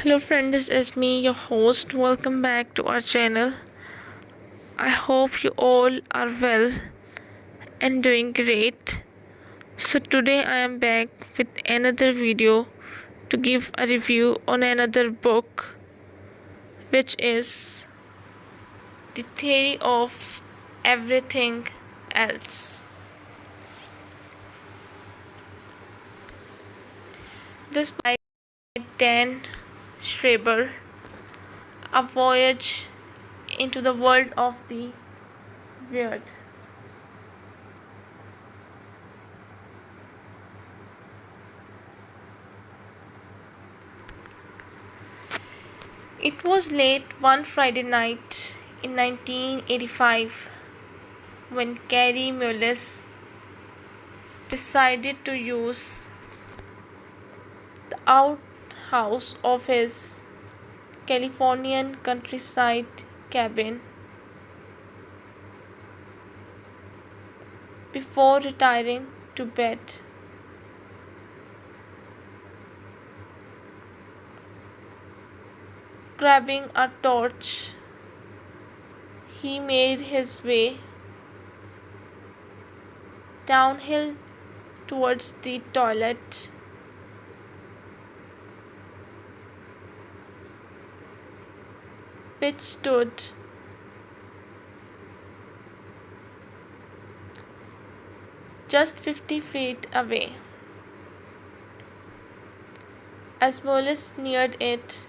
Hello friend, this is me, your host. Welcome back to our channel. I hope you all are well and doing great. So today I am back with another video to give a review on another book, which is The Theory of Everything Else. This by Dan Schreiber, a voyage into the world of the weird. It was late one Friday night in 1985 when Gary Mullis decided to use the outhouse of his Californian countryside cabin before retiring to bed. Grabbing a torch, he made his way downhill towards the toilet, which stood just 50 feet away. As Mullis neared it,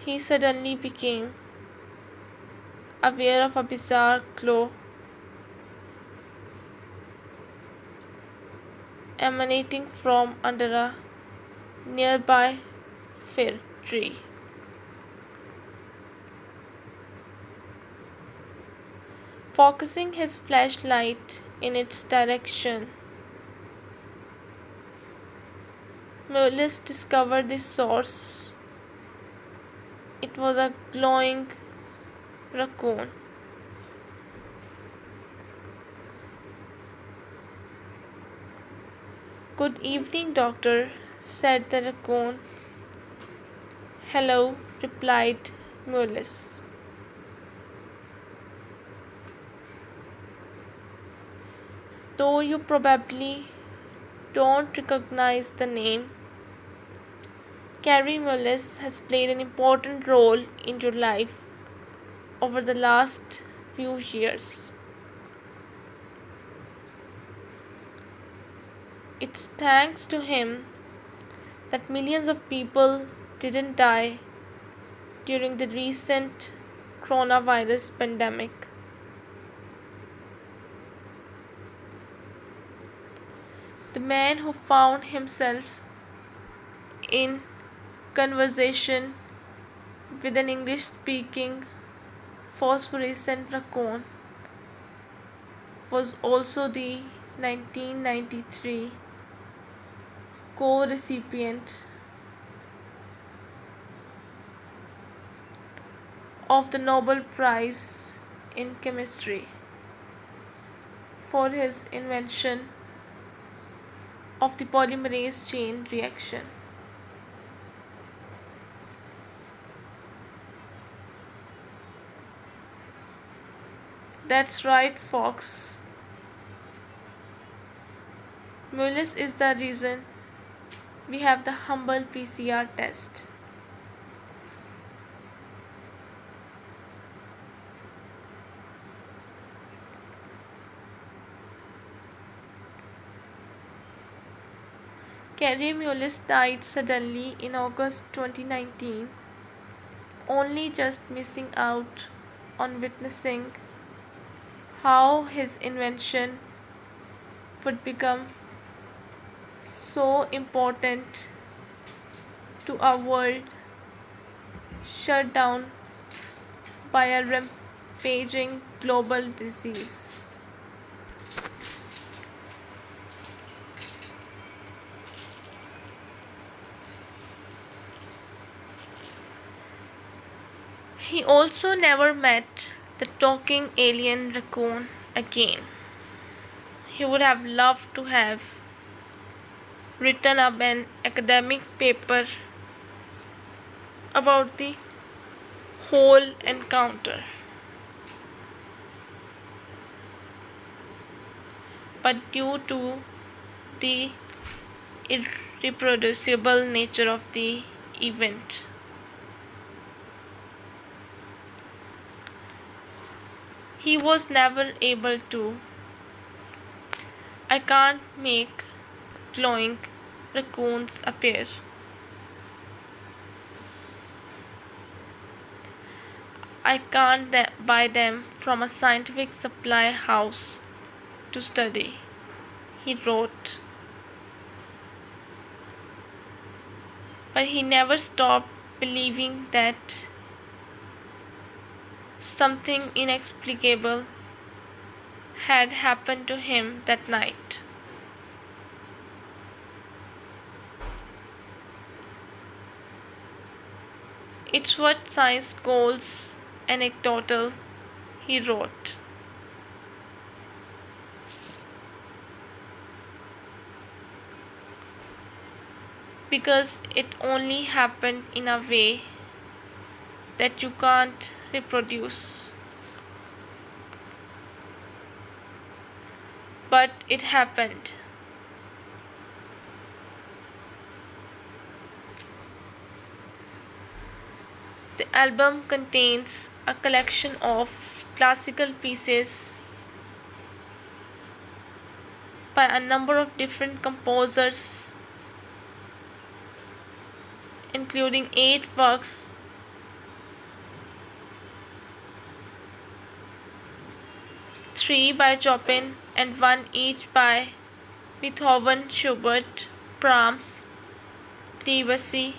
he suddenly became aware of a bizarre glow emanating from under a nearby fir tree. Focusing his flashlight in its direction, Mullis discovered the source. It was a glowing raccoon. "Good evening, doctor," said the raccoon. "Hello," replied Mullis. "Though you probably don't recognize the name, Gary Mullis has played an important role in your life over the last few years. It's thanks to him that millions of people didn't die during the recent coronavirus pandemic. The man who found himself in conversation with an English-speaking phosphorescent raccoon was also the 1993 co-recipient of the Nobel Prize in Chemistry for his invention of the polymerase chain reaction." That's right, folks. Mullis is the reason we have the humble PCR test. Gary Mullis died suddenly in August 2019, only just missing out on witnessing how his invention would become so important to a world shut down by a rampaging global disease. He also never met the talking alien raccoon again. He would have loved to have written up an academic paper about the whole encounter. But due to the irreproducible nature of the event, he was never able to. I can't make glowing raccoons appear. I can't buy them from a scientific supply house to study, he wrote. But he never stopped believing that something inexplicable had happened to him that night. It's what science calls anecdotal, he wrote. Because it only happened in a way that you can't reproduce. But it happened. The album contains a collection of classical pieces by a number of different composers, including 8 works, 3 by Chopin and 1 each by Beethoven, Schubert, Brahms, Debussy,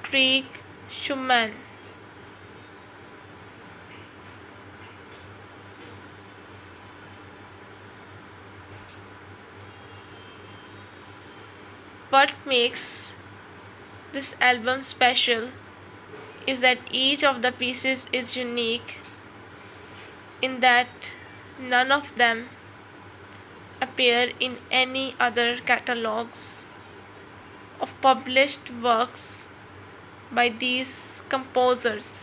Grieg, Schumann. What makes this album special is that each of the pieces is unique in that none of them appear in any other catalogues of published works by these composers.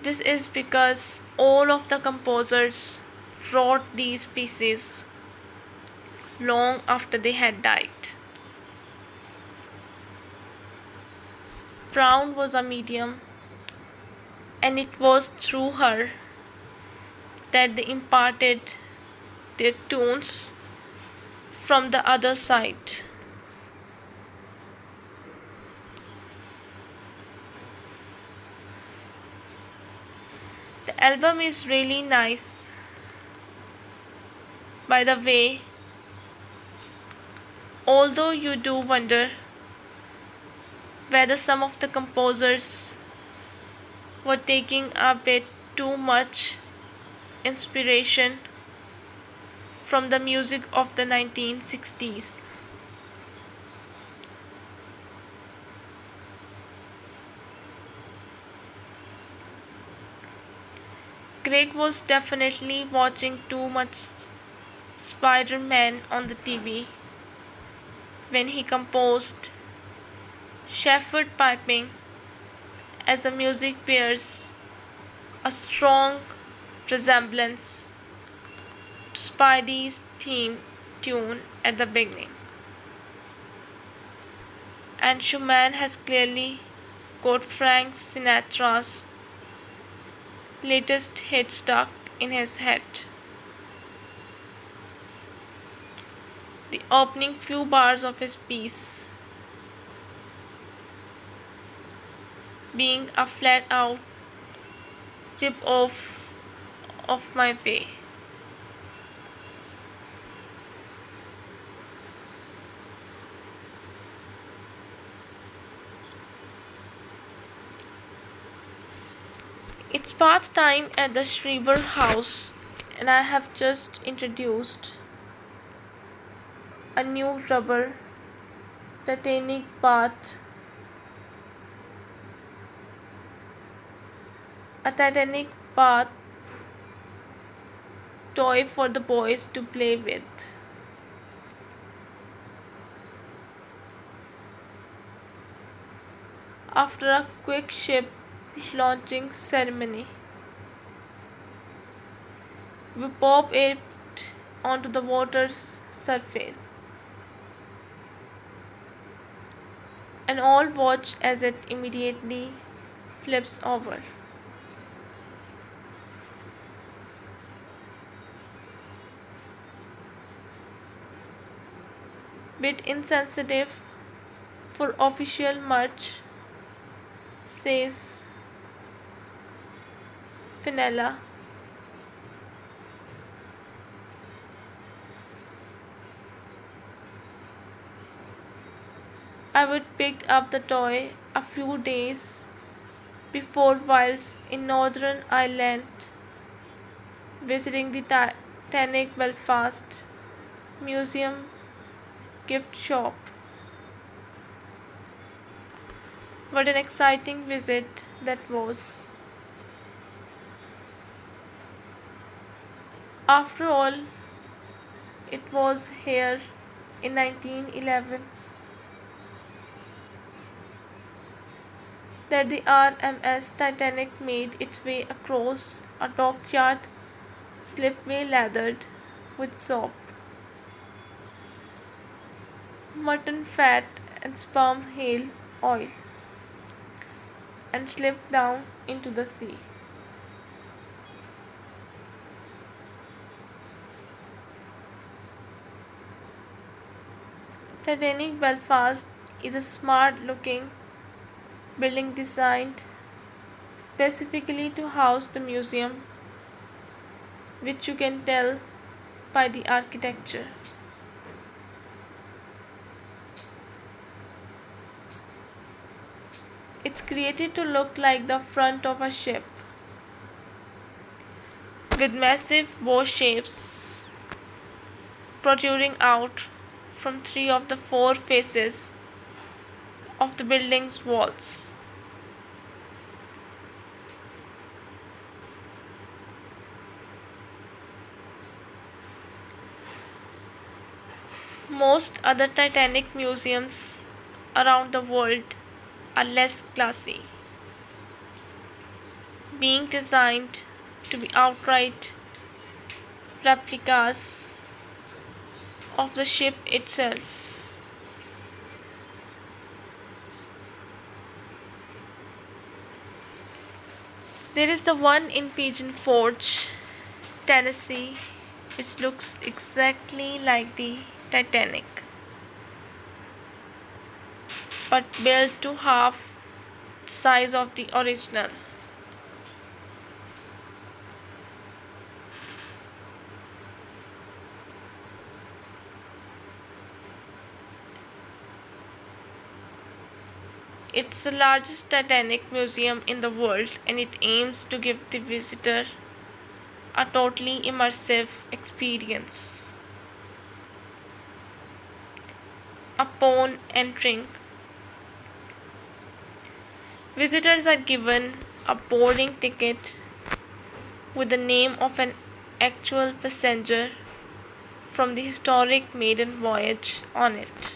This is because all of the composers wrote these pieces long after they had died. Brown was a medium, and it was through her that they imparted their tunes from the other side. The album is really nice. By the way, although you do wonder whether some of the composers were taking a bit too much inspiration from the music of the 1960s. Greg was definitely watching too much Spider-Man on the TV when he composed Shepherd Piping, as the music bears a strong resemblance to Spidey's theme tune at the beginning. And Schumann has clearly got Frank Sinatra's latest hit stuck in his head. The opening few bars of his piece being a flat out rip-off of My Way. It's past time at the Schreiber house, and I have just introduced a new rubber Titanic bath, toy for the boys to play with. After a quick ship launching ceremony, we pop it onto the water's surface and all watch as it immediately flips over. Bit insensitive for official merch, says Finella. I would picked up the toy a few days before whilst in Northern Ireland visiting the Titanic Belfast Museum gift shop. What an exciting visit that was. After all, it was here in 1911 that the RMS Titanic made its way across a dockyard slipway lathered with soap, mutton fat, and palm hail oil, and slipped down into the sea. Titanic Belfast is a smart-looking building designed specifically to house the museum, which you can tell by the architecture. It's created to look like the front of a ship, with massive bow shapes protruding out from three of the four faces of the building's walls. Most other Titanic museums around the world are less classy, being designed to be outright replicas of the ship itself. There is the one in Pigeon Forge, Tennessee, which looks exactly like the Titanic, but built to half the size of the original. It's the largest Titanic museum in the world and it aims to give the visitor a totally immersive experience. Upon entering, visitors are given a boarding ticket with the name of an actual passenger from the historic maiden voyage on it.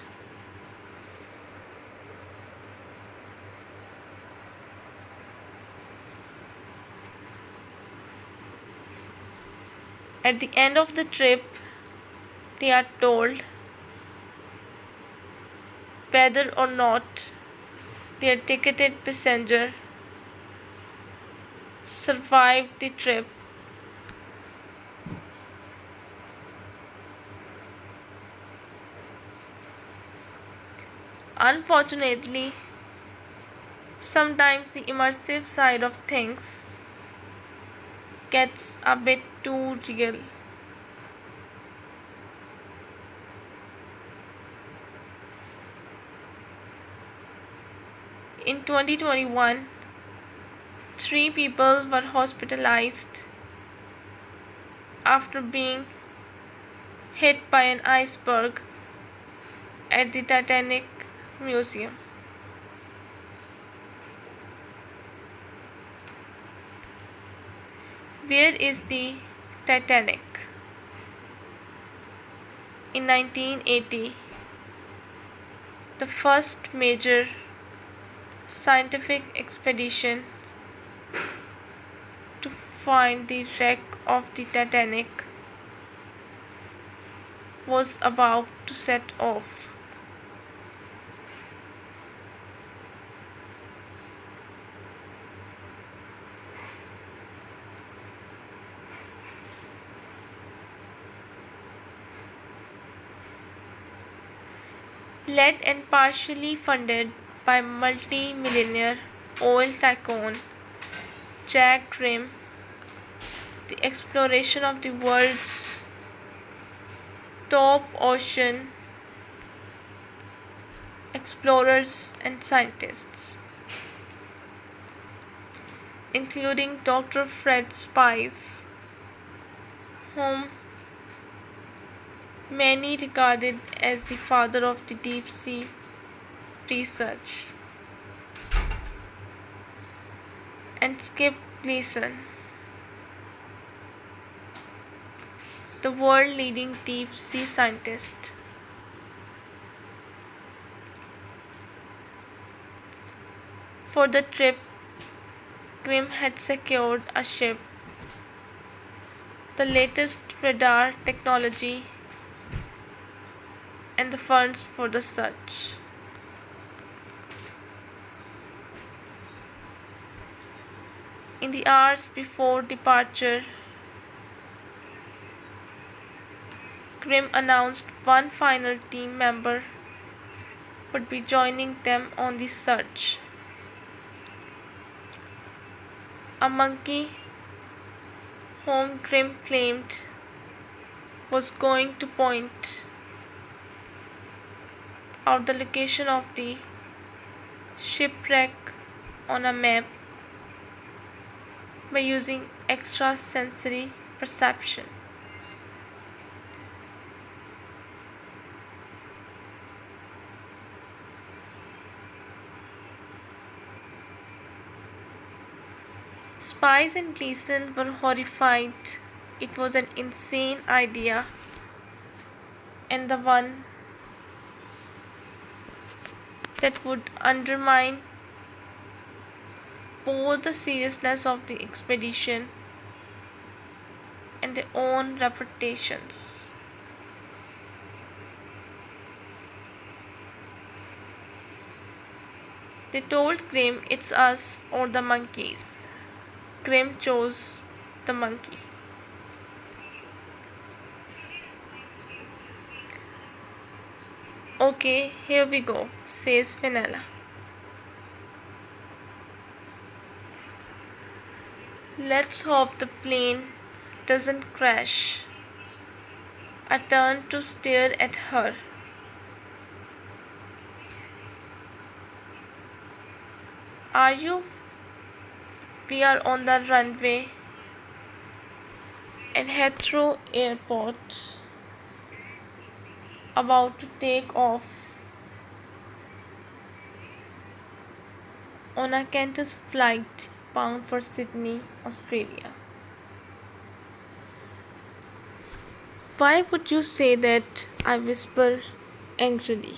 At the end of the trip, they are told whether or not their ticketed passenger survived the trip. Unfortunately, sometimes the immersive side of things gets a bit too real. In 2021, 3 people were hospitalized after being hit by an iceberg at the Titanic Museum. Where is the Titanic? In 1980, the first major scientific expedition to find the wreck of the Titanic was about to set off. Led and partially funded by multi-millionaire oil tycoon Jack Grimm, the exploration of the world's top ocean explorers and scientists, including Dr. Fred Spies, whom many regarded as the father of the deep sea research, and Skip Gleason, the world leading deep sea scientist. For the trip, Grimm had secured a ship, the latest radar technology, and the funds for the search. In the hours before departure, Grimm announced one final team member would be joining them on the search. A monkey whom Grimm claimed was going to point out the location of the shipwreck on a map by using extrasensory perception. Spies and Gleason were horrified. It was an insane idea, and the one that would undermine both the seriousness of the expedition and their own reputations. They told Grimm, "It's us or the monkeys." Grimm chose the monkey. "Okay, here we go," says Fenella. "Let's hope the plane doesn't crash." I turned to stare at her. "Are you? We are on the runway at Heathrow Airport, about to take off on a Qantas flight bound for Sydney, Australia." "Why would you say that?" I whisper angrily.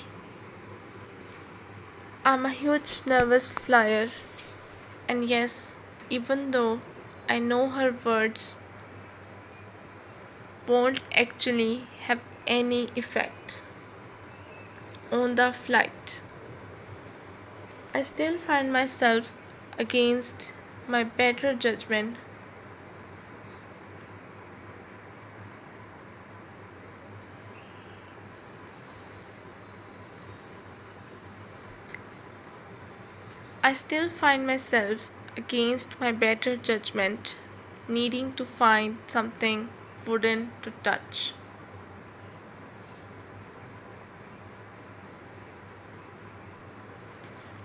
I'm a huge nervous flyer, and yes, even though I know her words won't actually have any effect on the flight, I still find myself, against my better judgment, against my better judgment, needing to find something wooden to touch.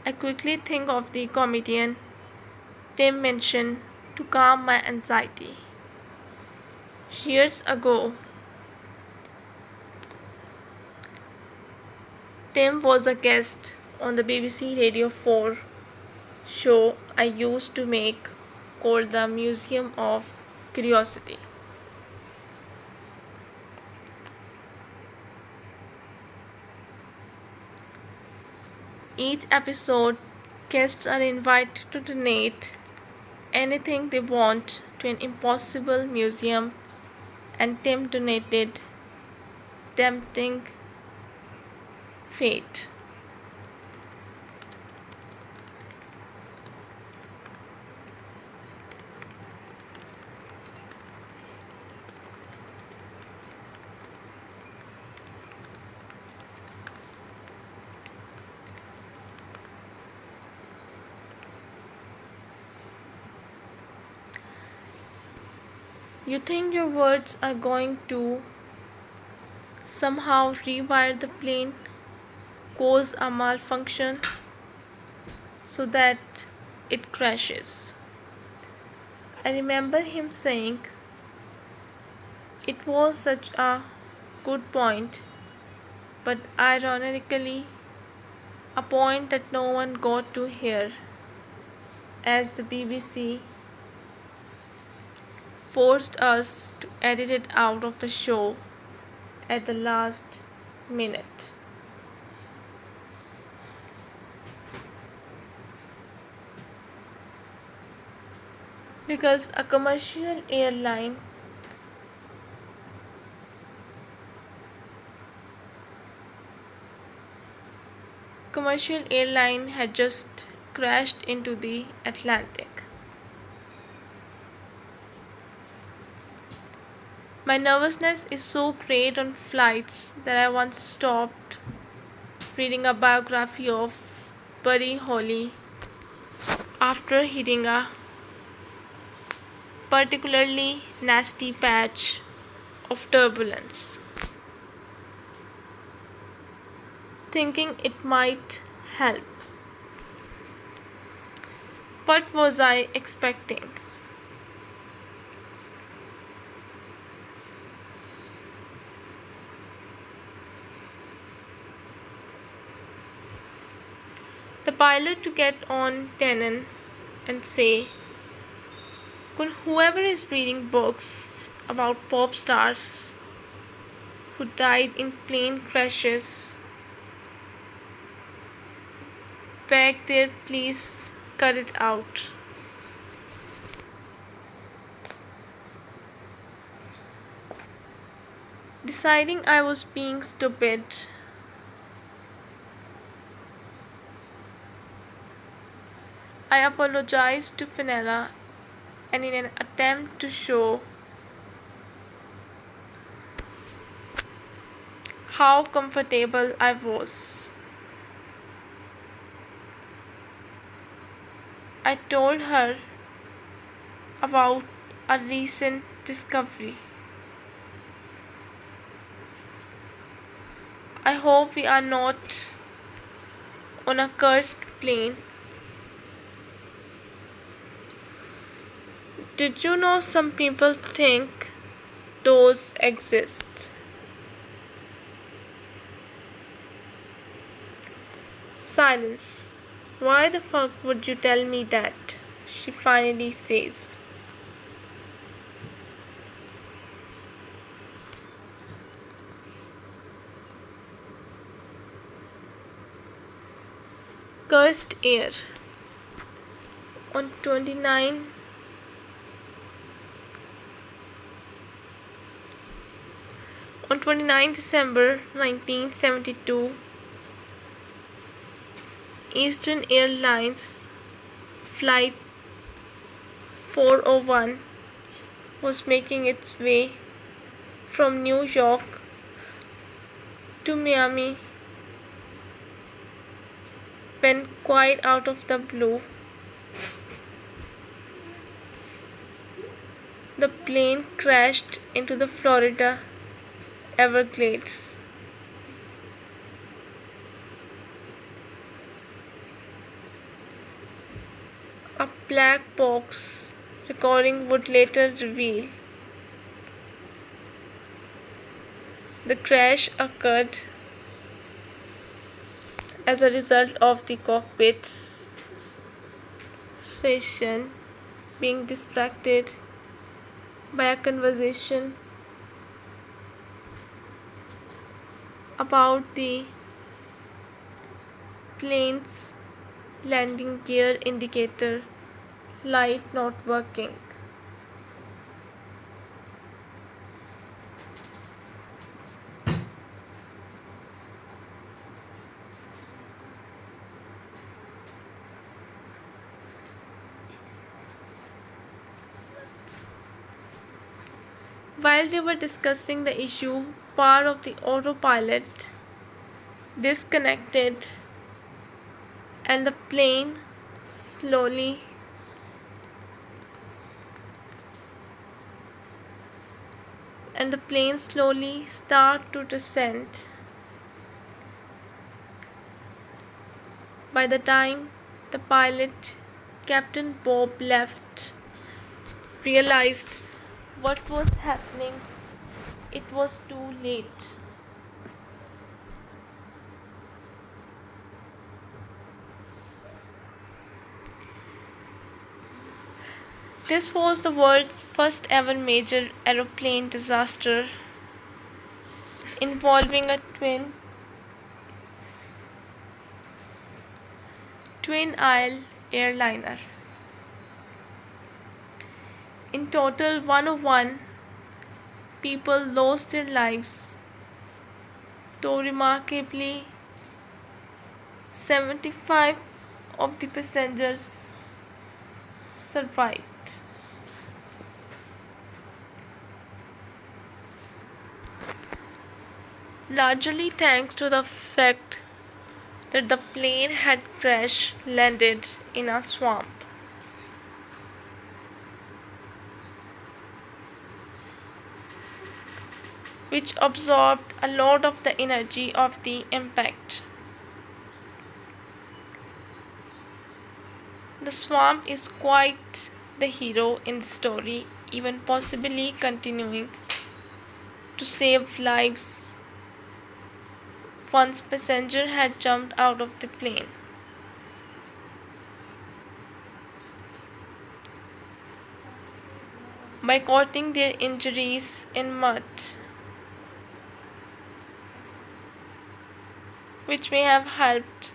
I quickly think of the comedian Tim mentioned to calm my anxiety. Years ago, Tim was a guest on the BBC Radio 4 show I used to make called the Museum of Curiosity. Each episode, guests are invited to donate anything they want to an impossible museum, and Tim donated Tempting Fate. You think your words are going to somehow rewire the plane, cause a malfunction so that it crashes. I remember him saying it was such a good point, but ironically, a point that no one got to hear, as the BBC forced us to edit it out of the show at the last minute. Because a commercial airline had just crashed into the Atlantic. My nervousness is so great on flights that I once stopped reading a biography of Buddy Holly after hitting a particularly nasty patch of turbulence, thinking it might help. What was I expecting? The pilot to get on Tenon and say, could whoever is reading books about pop stars who died in plane crashes back there please cut it out? Deciding I was being stupid, I apologized to Fenella, and in an attempt to show how comfortable I was, I told her about a recent discovery. I hope we are not on a cursed plane. Did you know some people think those exist? Silence. Why the fuck would you tell me that? She finally says. Cursed air. On 29 On 29 December 1972, Eastern Airlines Flight 401 was making its way from New York to Miami when, quite out of the blue, the plane crashed into the Florida Everglades. A black box recording would later reveal the crash occurred as a result of the cockpit's session being distracted by a conversation about the Plane's landing gear indicator light not working. While they were discussing the issue, power of the autopilot disconnected and the plane slowly start to descend. By the time the pilot, Captain Bob left, realized what was happening, it was too late. This was the world's first ever major aeroplane disaster involving a twin aisle airliner. In total, 101 people lost their lives, though remarkably, 75 of the passengers survived. Largely thanks to the fact that the plane had crash landed in a swamp. Which absorbed a lot of the energy of the impact. The swamp is quite the hero in the story, even possibly continuing to save lives once passenger had jumped out of the plane. By coating their injuries in mud, which may have helped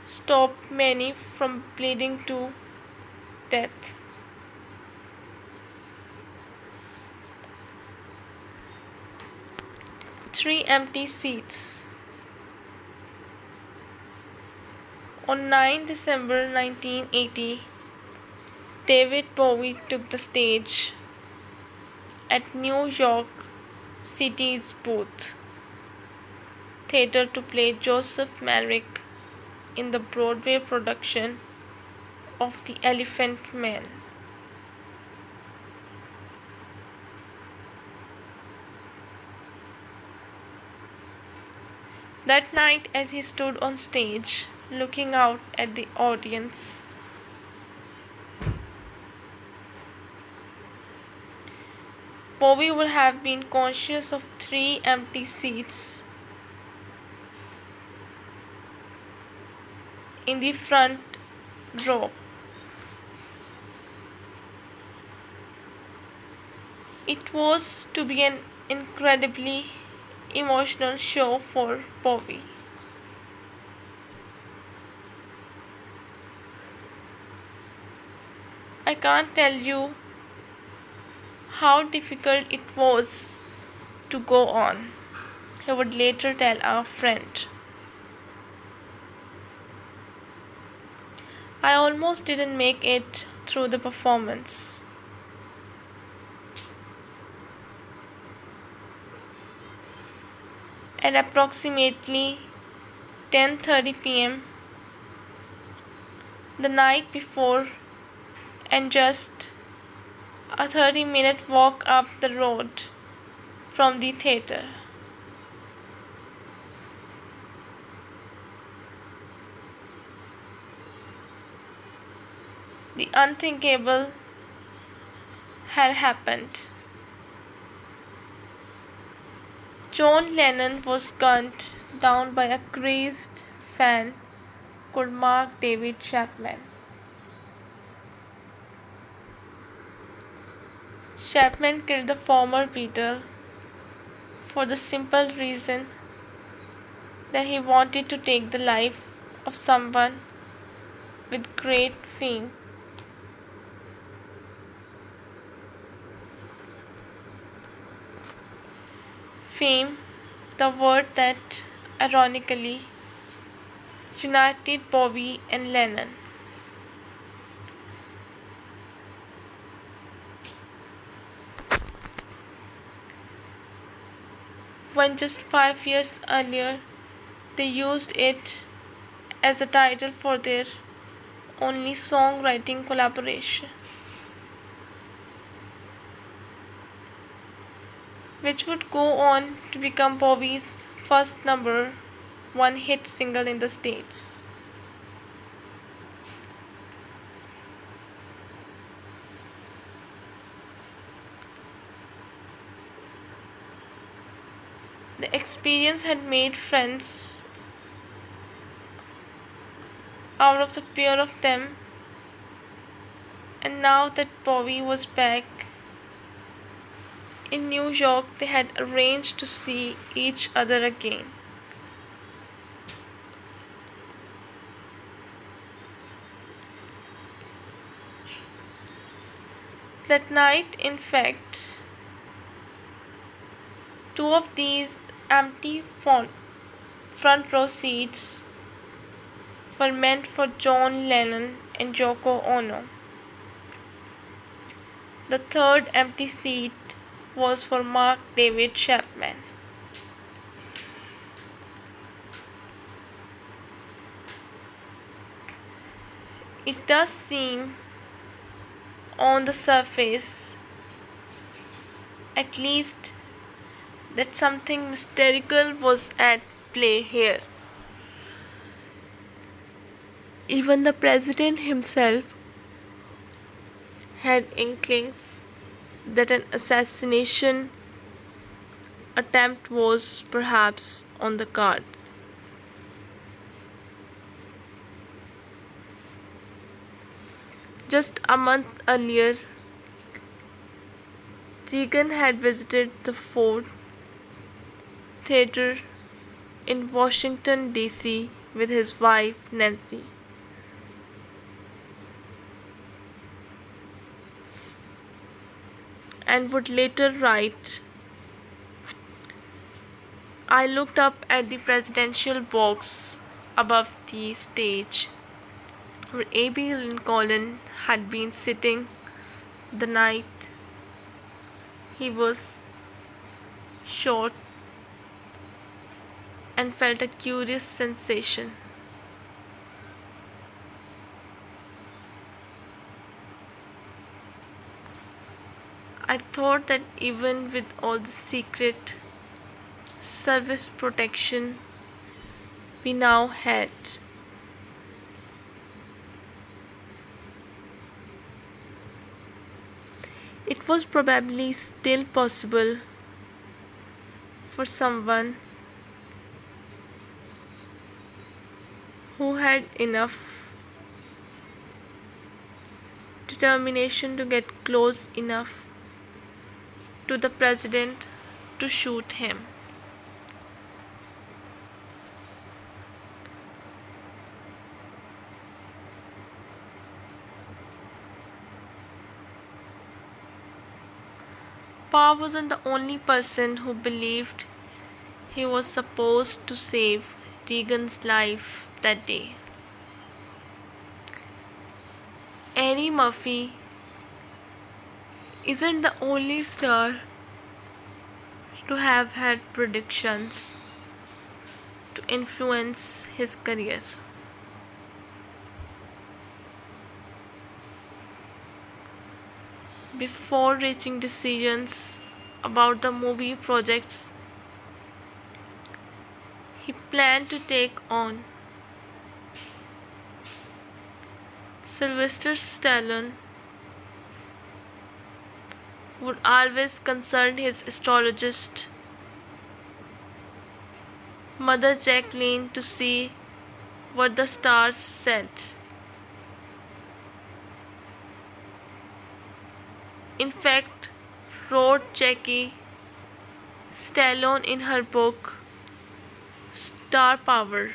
stop many from bleeding to death. Three empty seats. On 9 December 1980, David Bowie took the stage at New York City's Booth Theatre to play Joseph Merrick in the Broadway production of The Elephant Man. That night, as he stood on stage, looking out at the audience, Bowie would have been conscious of three empty seats in the front row. It was to be an incredibly emotional show for Bowie. I can't tell you how difficult it was to go on, he would later tell our friend. I almost didn't make it through the performance. At approximately 10:30 p.m. the night before, and just a 30-minute walk up the road from the theatre. The unthinkable had happened. John Lennon was gunned down by a crazed fan called Mark David Chapman. Chapman killed the former Beatle for the simple reason that he wanted to take the life of someone with great fame. Fame, the word that, ironically, united Bowie and Lennon. When just 5 years earlier they used it as a title for their only songwriting collaboration, which would go on to become Bowie's first number one hit single in the States. The experience had made friends out of the pair of them, and now that Bowie was back in New York, they had arranged to see each other again. That night, in fact, two of these empty front row seats were meant for John Lennon and Yoko Ono. The third empty seat was for Mark David Chapman. It does seem, on the surface at least, that something mystical was at play here. Even the president himself had inklings that an assassination attempt was perhaps on the cards. Just a month earlier, Reagan had visited the Ford Theater in Washington, D.C. with his wife Nancy. And would later write, I looked up at the presidential box above the stage where A.B. Lincoln had been sitting the night he was shot, and felt a curious sensation. I thought that even with all the secret service protection we now had, it was probably still possible for someone who had enough determination to get close enough to the president to shoot him. Parr wasn't the only person who believed he was supposed to save Reagan's life that day. Eddie Murphy isn't the only star to have had predictions to influence his career. Before reaching decisions about the movie projects he planned to take on, Sylvester Stallone would always consult his astrologist, Mother Jacqueline, to see what the stars said. In fact, wrote Jackie Stallone in her book Star Power.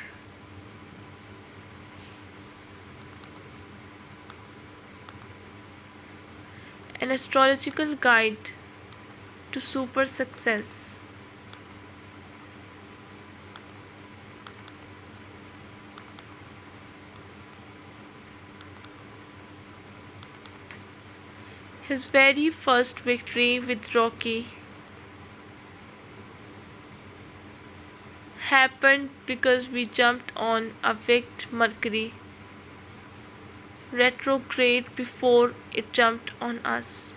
an astrological guide to super success. His very first victory with Rocky happened because we jumped on a wicked Mercury retrograde before it jumped on us.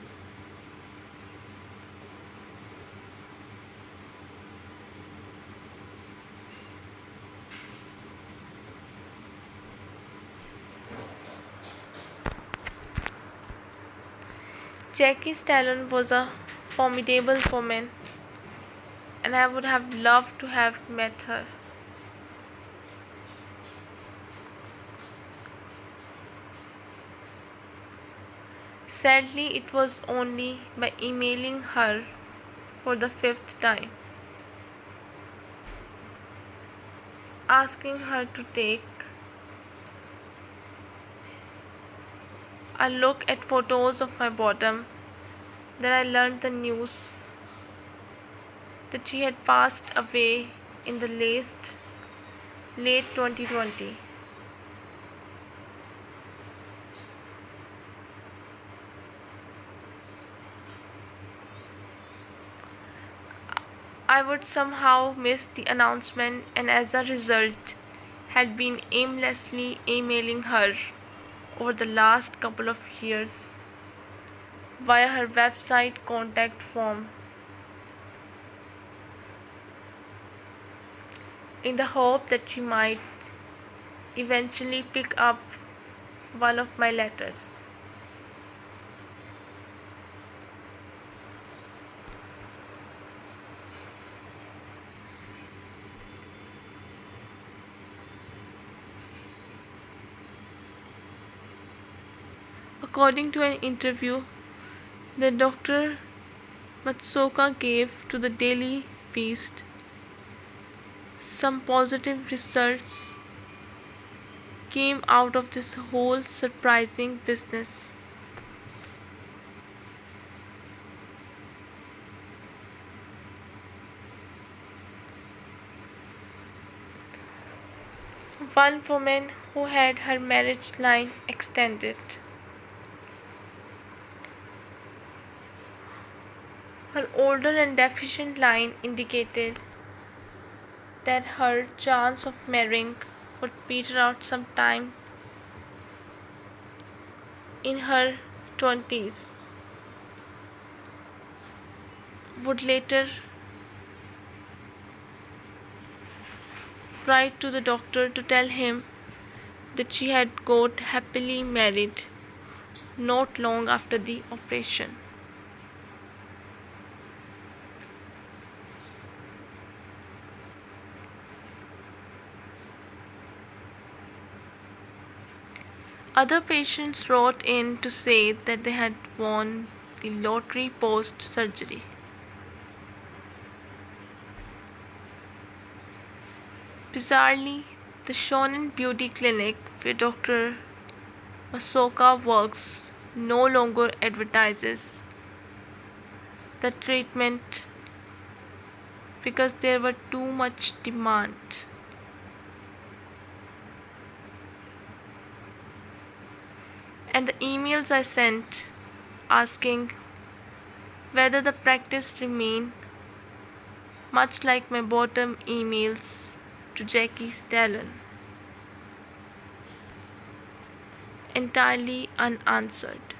Jackie Stallone was a formidable woman, and I would have loved to have met her. Sadly, it was only by emailing her for the fifth time, asking her to take a look at photos of my bottom, that I learned the news that she had passed away in the late 2020. I would somehow miss the announcement, and as a result had been aimlessly emailing her over the last couple of years via her website contact form, in the hope that she might eventually pick up one of my letters. According to an interview that Dr. Matsuoka gave to the Daily Beast, some positive results came out of this whole surprising business. One woman who had her marriage line extended. Her older and deficient line indicated that her chance of marrying would peter out sometime in her 20s, would later write to the doctor to tell him that she had got happily married not long after the operation. Other patients wrote in to say that they had won the lottery post surgery. Bizarrely, the Shonen Beauty Clinic where Dr. Masoka works no longer advertises the treatment because there were too much demand. And the emails I sent asking whether the practice remained much like my bottom emails to Jackie Stallone, entirely unanswered,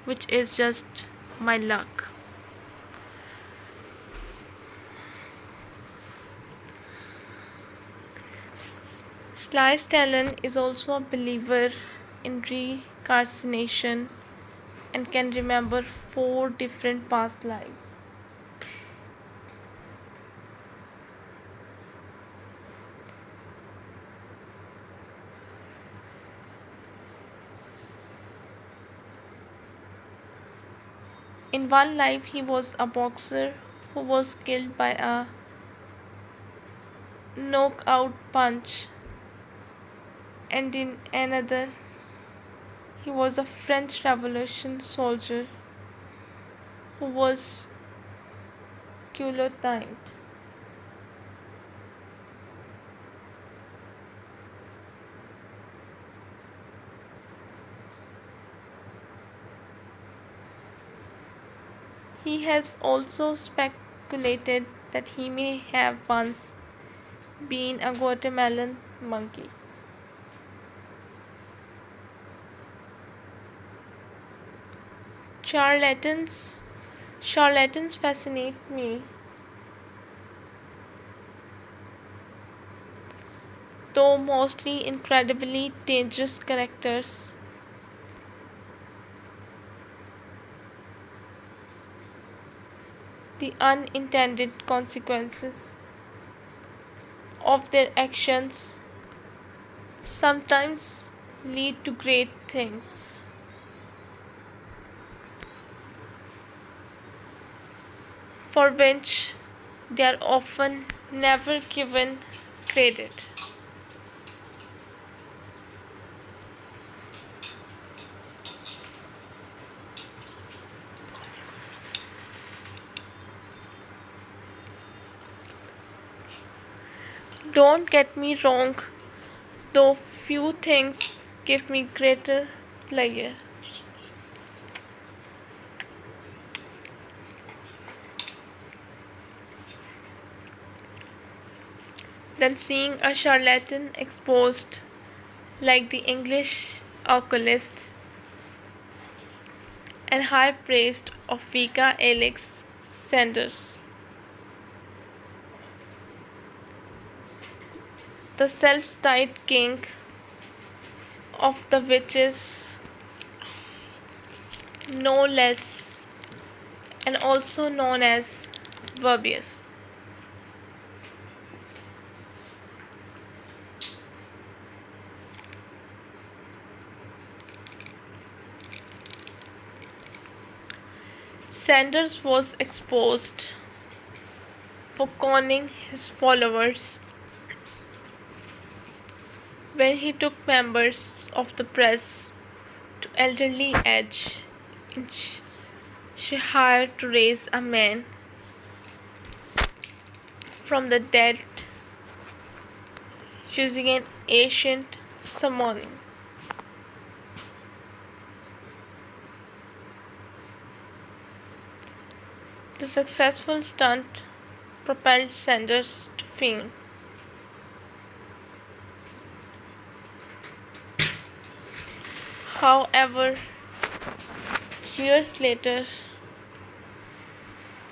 which is just my luck. Sly Stallone is also a believer in reincarnation and can remember 4 different past lives. In one life, he was a boxer who was killed by a knockout punch, and in another, He was a French Revolution soldier who was guillotined. He has also speculated that he may have once been a Guatemalan monkey. Charlatans Charlatans fascinate me, though mostly incredibly dangerous characters. The unintended consequences of their actions sometimes lead to great things, for which they are often never given credit. Don't get me wrong, though few things give me greater pleasure than seeing a charlatan exposed like the English oculist and high priest of Vika Alex Sanders. The self-styled king of the witches, no less, and also known as Verbius. Sanders was exposed for conning his followers when he took members of the press to Elderly Edge in Shire to raise a man from the dead using an ancient summoning. The successful stunt propelled Sanders to fame. However, years later,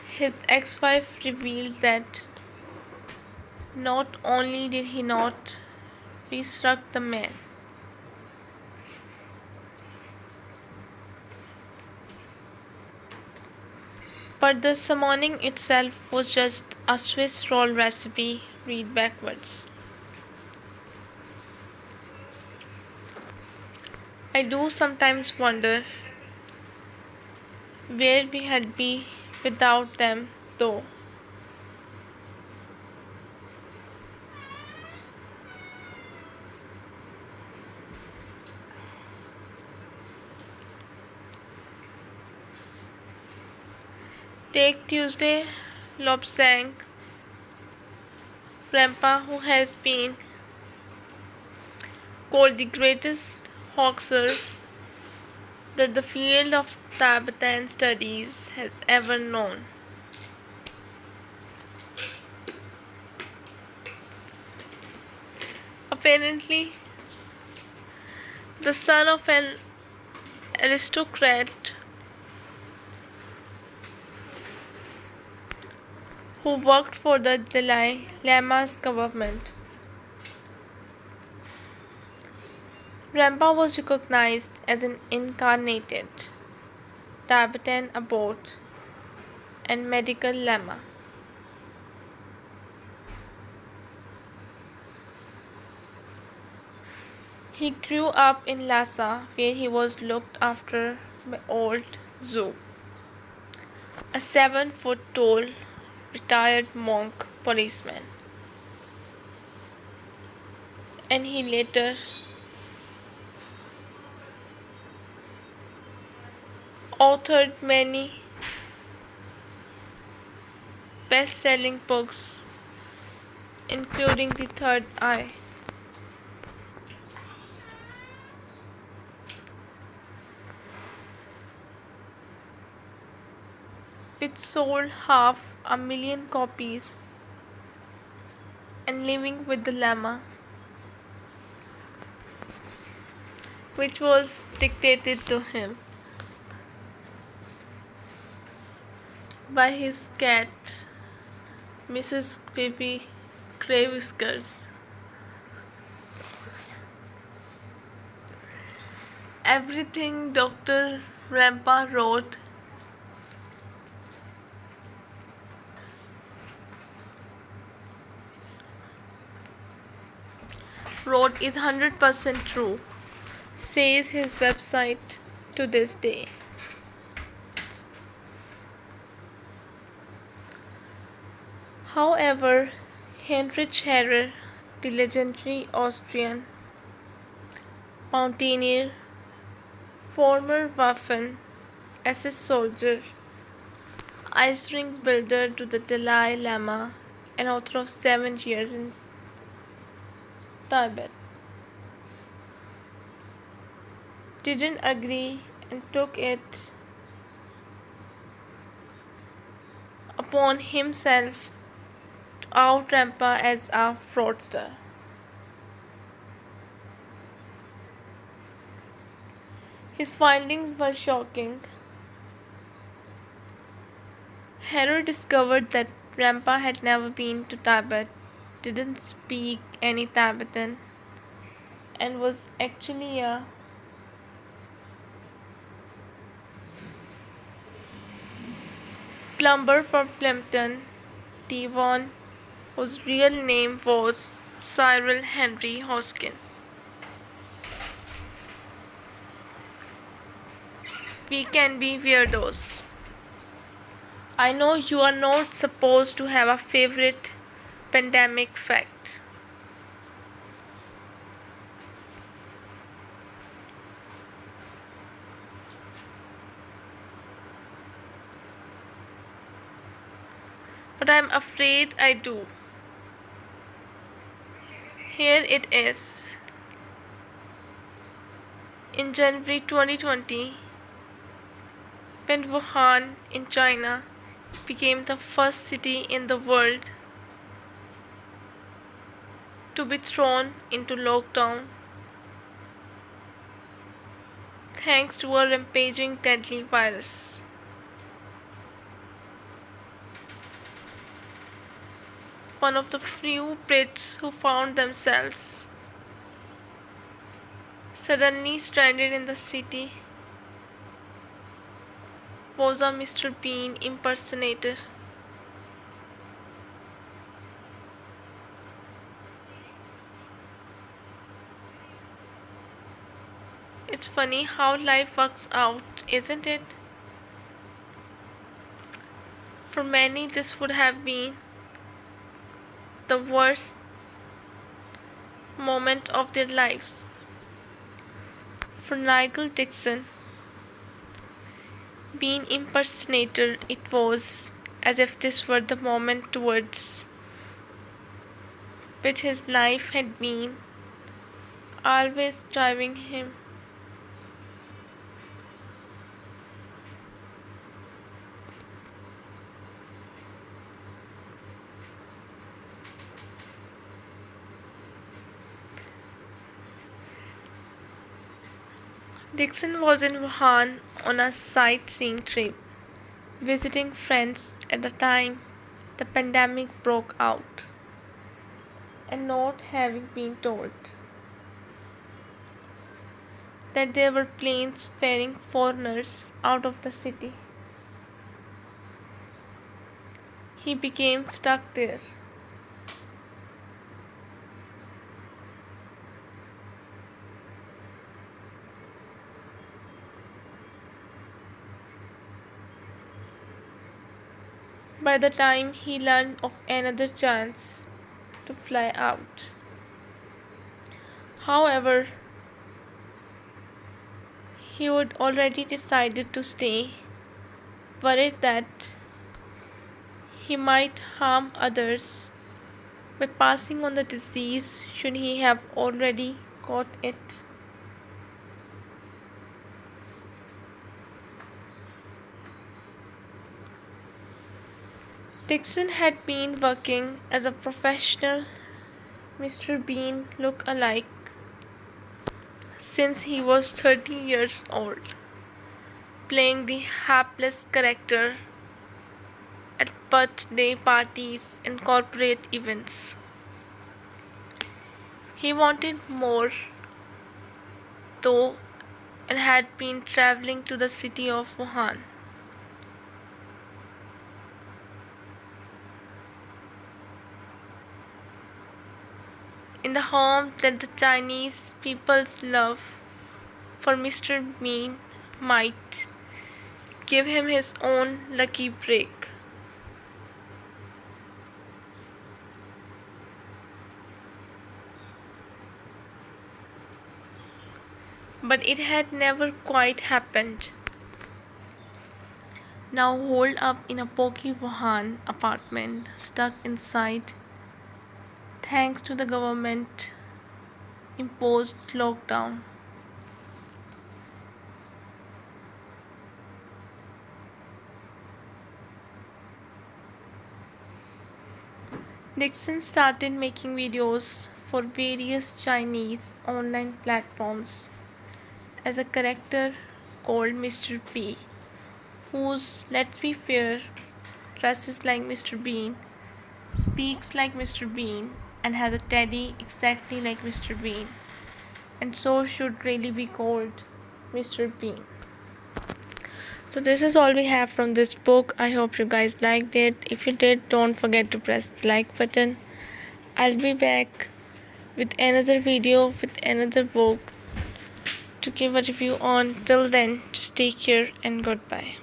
his ex-wife revealed that not only did he not resurrect the man, but the summoning itself was just a Swiss roll recipe read backwards. I do sometimes wonder where we had be without them, though. Take Tuesday Lobsang Grandpa, who has been called the greatest hoaxer that the field of Tibetan studies has ever known. Apparently, the son of an aristocrat who worked for the Dalai Lama's government. Rampa was recognized as an incarnated Tibetan abbot and medical lama. He grew up in Lhasa, where he was looked after by old Zhu, a 7-foot tall retired monk policeman, and he later authored many best-selling books, including The Third Eye, which sold 500,000 copies, and Living with the Llama, which was dictated to him by his cat, Mrs. Phoebe Whiskers. Everything Dr. Rampa wrote is 100% true, says his website to this day. However, Heinrich Herrer, the legendary Austrian mountaineer, former Waffen SS soldier, ice rink builder to the Dalai Lama, and author of 7 Years in Tibet, didn't agree and took it upon himself to out Rampa as a fraudster. His findings were shocking. Herrer discovered that Rampa had never been to Tibet, didn't speak any Tibetan, and was actually a plumber from Plimpton, Devon, whose real name was Cyril Henry Hoskin. We can be weirdos. I know you are not supposed to have a favorite pandemic fact. But I'm afraid I do. Here it is. In January 2020, when Wuhan in China became the first city in the world to be thrown into lockdown thanks to a rampaging deadly virus. One of the few Brits who found themselves suddenly stranded in the city was a Mr. Bean impersonator. It's funny how life works out, isn't it? For many, this would have been the worst moment of their lives. For Nigel Dixon, being impersonator, it was as if this were the moment towards which his life had been always driving him. Dixon was in Wuhan on a sightseeing trip, visiting friends at the time the pandemic broke out, and not having been told that there were planes ferrying foreigners out of the city. He became stuck there. By the time he learned of another chance to fly out. However, He would already decided to stay, worried that he might harm others by passing on the disease should he have already caught it. Dixon had been working as a professional Mr. Bean look-alike since he was 30 years old, playing the hapless character at birthday parties and corporate events. He wanted more, though, and had been traveling to the city of Wuhan. In the home that the Chinese people's love for Mr. Bean might give him his own lucky break. But it had never quite happened. Now holed up in a pokey Wuhan apartment, stuck inside thanks to the government imposed lockdown. Dixon started making videos for various Chinese online platforms as a character called Mr. P, whose, let's be fair, dresses like Mr. Bean, speaks like Mr. Bean, and has a teddy exactly like Mr. Bean, and so should really be called Mr. Bean. So this is all we have from this book. I hope you guys liked it. If you did, don't forget to press the like button. I'll be back with another video with another book to give a review on. Till then, just take care and goodbye.